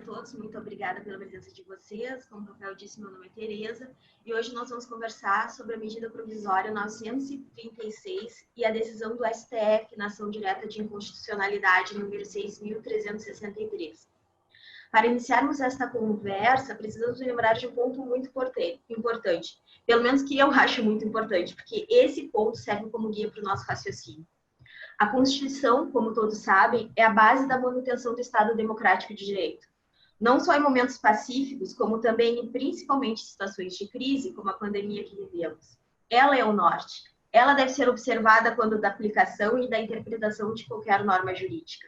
todos, muito obrigada pela presença de vocês. Como o Rafael disse, meu nome é Tereza e hoje nós vamos conversar sobre a medida provisória 936 e a decisão do STF na ação direta de inconstitucionalidade número 6.363. Para iniciarmos esta conversa, precisamos lembrar de um ponto muito importante, pelo menos que eu acho muito importante, porque esse ponto serve como guia para o nosso raciocínio. A Constituição, como todos sabem, é a base da manutenção do Estado democrático de direito. Não só em momentos pacíficos, como também e principalmente em situações de crise, como a pandemia que vivemos. Ela é o norte. Ela deve ser observada quando da aplicação e da interpretação de qualquer norma jurídica.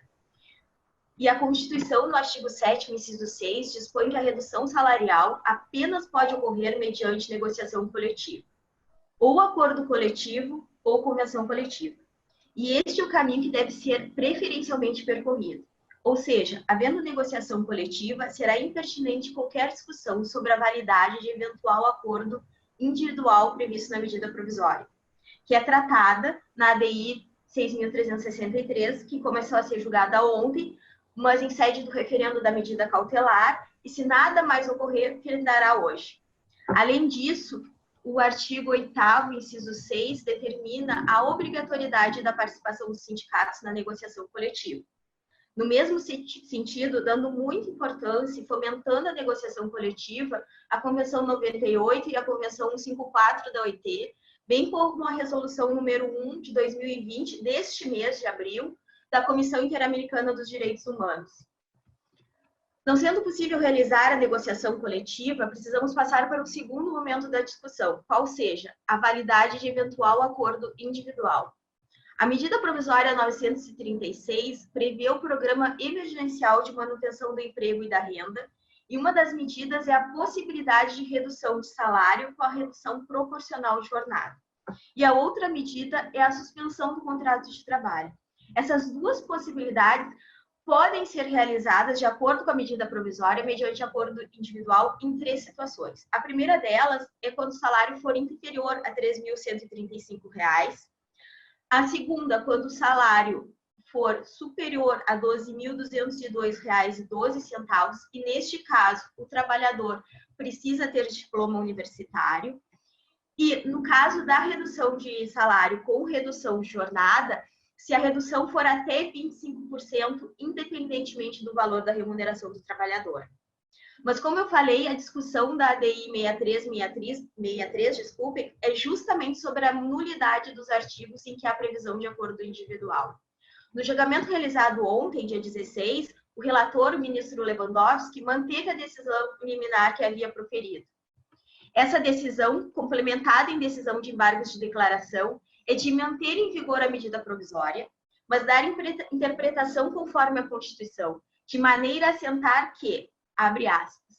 E a Constituição, no artigo 7º, inciso 6, dispõe que a redução salarial apenas pode ocorrer mediante negociação coletiva, ou acordo coletivo ou convenção coletiva. E este é o caminho que deve ser preferencialmente percorrido. Ou seja, havendo negociação coletiva, será impertinente qualquer discussão sobre a validade de eventual acordo individual previsto na medida provisória, que é tratada na ADI 6.363, que começou a ser julgada ontem, mas em sede do referendo da medida cautelar, e se nada mais ocorrer, findará hoje. Além disso, o artigo 8º, inciso 6, determina a obrigatoriedade da participação dos sindicatos na negociação coletiva. No mesmo sentido, dando muita importância e fomentando a negociação coletiva, a Convenção 98 e a Convenção 154 da OIT, bem como a Resolução número 1 de 2020, deste mês de abril, da Comissão Interamericana dos Direitos Humanos. Não sendo possível realizar a negociação coletiva, precisamos passar para o segundo momento da discussão, qual seja a validade de eventual acordo individual. A medida provisória 936 prevê o Programa Emergencial de Manutenção do Emprego e da Renda, e uma das medidas é a possibilidade de redução de salário com a redução proporcional de jornada. E a outra medida é a suspensão do contrato de trabalho. Essas duas possibilidades podem ser realizadas de acordo com a medida provisória mediante acordo individual em 3 situações. A primeira delas é quando o salário for inferior a R$ 3.135. A segunda, quando o salário for superior a R$ 12.202,12, e neste caso o trabalhador precisa ter diploma universitário. E no caso da redução de salário com redução de jornada, se a redução for até 25%, independentemente do valor da remuneração do trabalhador. Mas como eu falei, a discussão da ADI 63, é justamente sobre a nulidade dos artigos em que há previsão de acordo individual. No julgamento realizado ontem, dia 16, o relator, o ministro Lewandowski, manteve a decisão liminar que havia proferido. Essa decisão, complementada em decisão de embargos de declaração, é de manter em vigor a medida provisória, mas dar interpretação conforme a Constituição, de maneira a assentar que, abre aspas,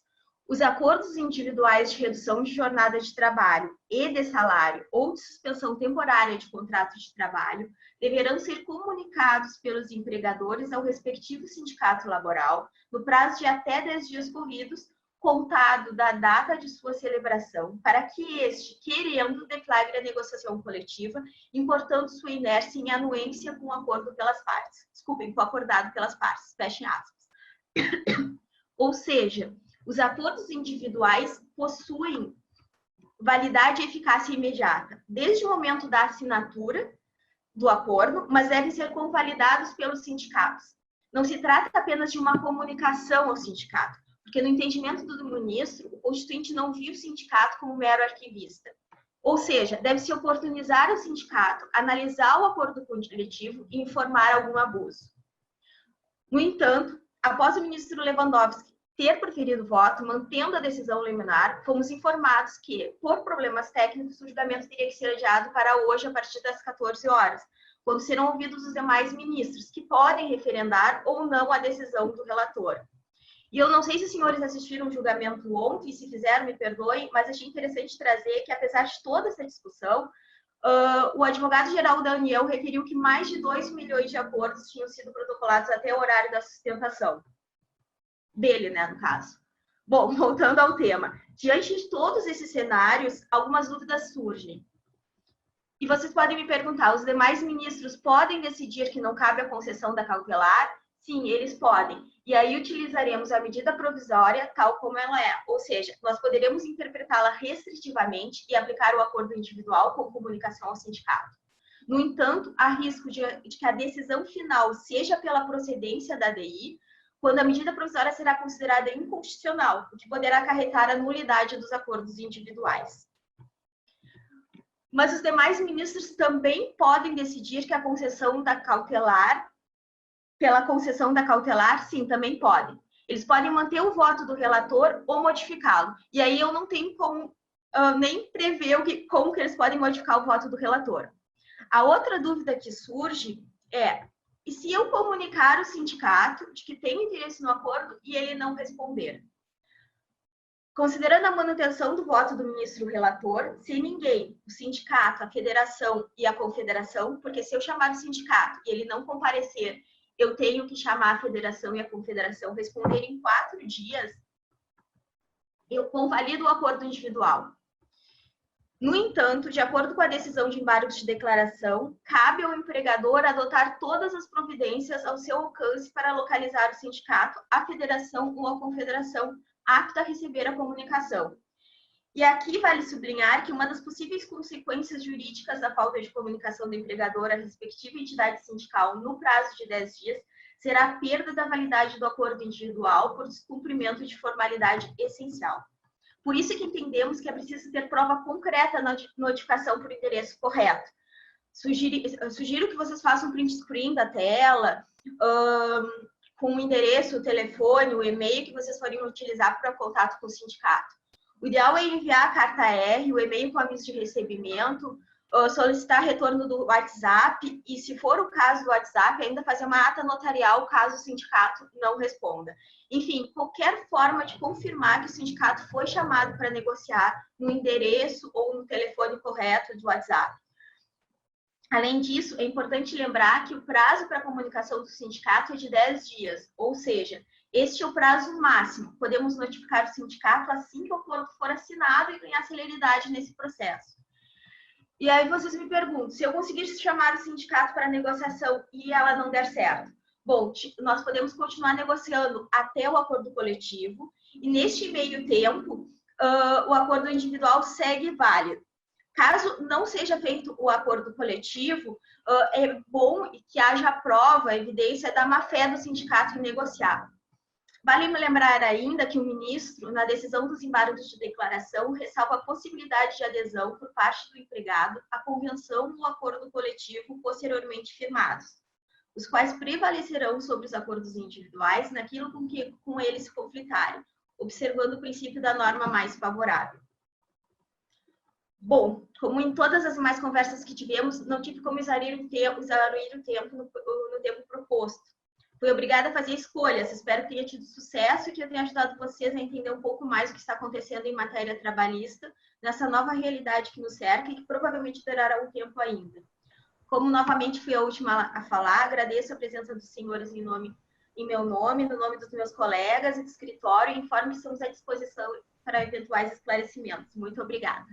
os acordos individuais de redução de jornada de trabalho e de salário ou de suspensão temporária de contrato de trabalho deverão ser comunicados pelos empregadores ao respectivo sindicato laboral no prazo de até 10 dias corridos, contado da data de sua celebração, para que este, querendo, deflagre a negociação coletiva, importando sua inércia em anuência com o acordo pelas partes. Desculpem, com o acordado pelas partes, fechem aspas. Ou seja, os acordos individuais possuem validade e eficácia imediata, desde o momento da assinatura do acordo, mas devem ser convalidados pelos sindicatos. Não se trata apenas de uma comunicação ao sindicato, porque no entendimento do ministro, o constituinte não viu o sindicato como mero arquivista. Ou seja, deve-se oportunizar ao sindicato analisar o acordo coletivo e informar algum abuso. No entanto, após o ministro Lewandowski ter proferido voto, mantendo a decisão liminar, fomos informados que, por problemas técnicos, o julgamento teria que ser adiado para hoje, a partir das 14 horas, quando serão ouvidos os demais ministros, que podem referendar ou não a decisão do relator. E eu não sei se os senhores assistiram o julgamento ontem, se fizeram, me perdoem, mas achei interessante trazer que, apesar de toda essa discussão, o advogado-geral da União referiu que mais de 2 milhões de acordos tinham sido protocolados até o horário da sustentação. Dele, né, no caso. Bom, voltando ao tema. Diante de todos esses cenários, algumas dúvidas surgem. E vocês podem me perguntar, os demais ministros podem decidir que não cabe a concessão da cautelar? Sim, eles podem. E aí utilizaremos a medida provisória tal como ela é, ou seja, nós poderemos interpretá-la restritivamente e aplicar o acordo individual com comunicação ao sindicato. No entanto, há risco de que a decisão final seja pela procedência da ADI, quando a medida provisória será considerada inconstitucional, o que poderá acarretar a nulidade dos acordos individuais. Mas os demais ministros também podem decidir que a concessão da cautelar, pela concessão da cautelar, sim, também podem. Eles podem manter o voto do relator ou modificá-lo. E aí eu não tenho como nem prever como que eles podem modificar o voto do relator. A outra dúvida que surge é: e se eu comunicar ao sindicato de que tem interesse no acordo e ele não responder? Considerando a manutenção do voto do ministro relator, se ninguém, o sindicato, a federação e a confederação, porque se eu chamar o sindicato e ele não comparecer, eu tenho que chamar a federação e a confederação responder em 4 dias, eu convalido o acordo individual. No entanto, de acordo com a decisão de embargo de declaração, cabe ao empregador adotar todas as providências ao seu alcance para localizar o sindicato, a federação ou a confederação apta a receber a comunicação. E aqui vale sublinhar que uma das possíveis consequências jurídicas da falta de comunicação do empregador à respectiva entidade sindical no prazo de 10 dias será a perda da validade do acordo individual por descumprimento de formalidade essencial. Por isso que entendemos que é preciso ter prova concreta na notificação por endereço correto. Sugiro que vocês façam um print screen da tela, com o endereço, o telefone, o e-mail que vocês forem utilizar para contato com o sindicato. O ideal é enviar a carta R, o e-mail com aviso de recebimento, solicitar retorno do WhatsApp e, se for o caso do WhatsApp, ainda fazer uma ata notarial caso o sindicato não responda. Enfim, qualquer forma de confirmar que o sindicato foi chamado para negociar no endereço ou no telefone correto do WhatsApp. Além disso, é importante lembrar que o prazo para a comunicação do sindicato é de 10 dias, ou seja, este é o prazo máximo. Podemos notificar o sindicato assim que o acordo for assinado e ganhar celeridade nesse processo. E aí vocês me perguntam, se eu conseguir chamar o sindicato para negociação e ela não der certo? Bom, nós podemos continuar negociando até o acordo coletivo e neste meio tempo, o acordo individual segue válido. Caso não seja feito o acordo coletivo, é bom que haja prova, evidência da má-fé do sindicato em negociar. Vale me lembrar ainda que o ministro, na decisão dos embargos de declaração, ressalva a possibilidade de adesão por parte do empregado à convenção ou acordo coletivo posteriormente firmados, os quais prevalecerão sobre os acordos individuais naquilo com eles se conflitarem, observando o princípio da norma mais favorável. Bom, como em todas as demais conversas que tivemos, não tive como exaurir o tempo no tempo proposto. Fui obrigada a fazer escolhas. Espero que tenha tido sucesso e que eu tenha ajudado vocês a entender um pouco mais o que está acontecendo em matéria trabalhista, nessa nova realidade que nos cerca e que provavelmente durará um tempo ainda. Como novamente fui a última a falar, agradeço a presença dos senhores em meu nome, no nome dos meus colegas e do escritório, e informo que estamos à disposição para eventuais esclarecimentos. Muito obrigada.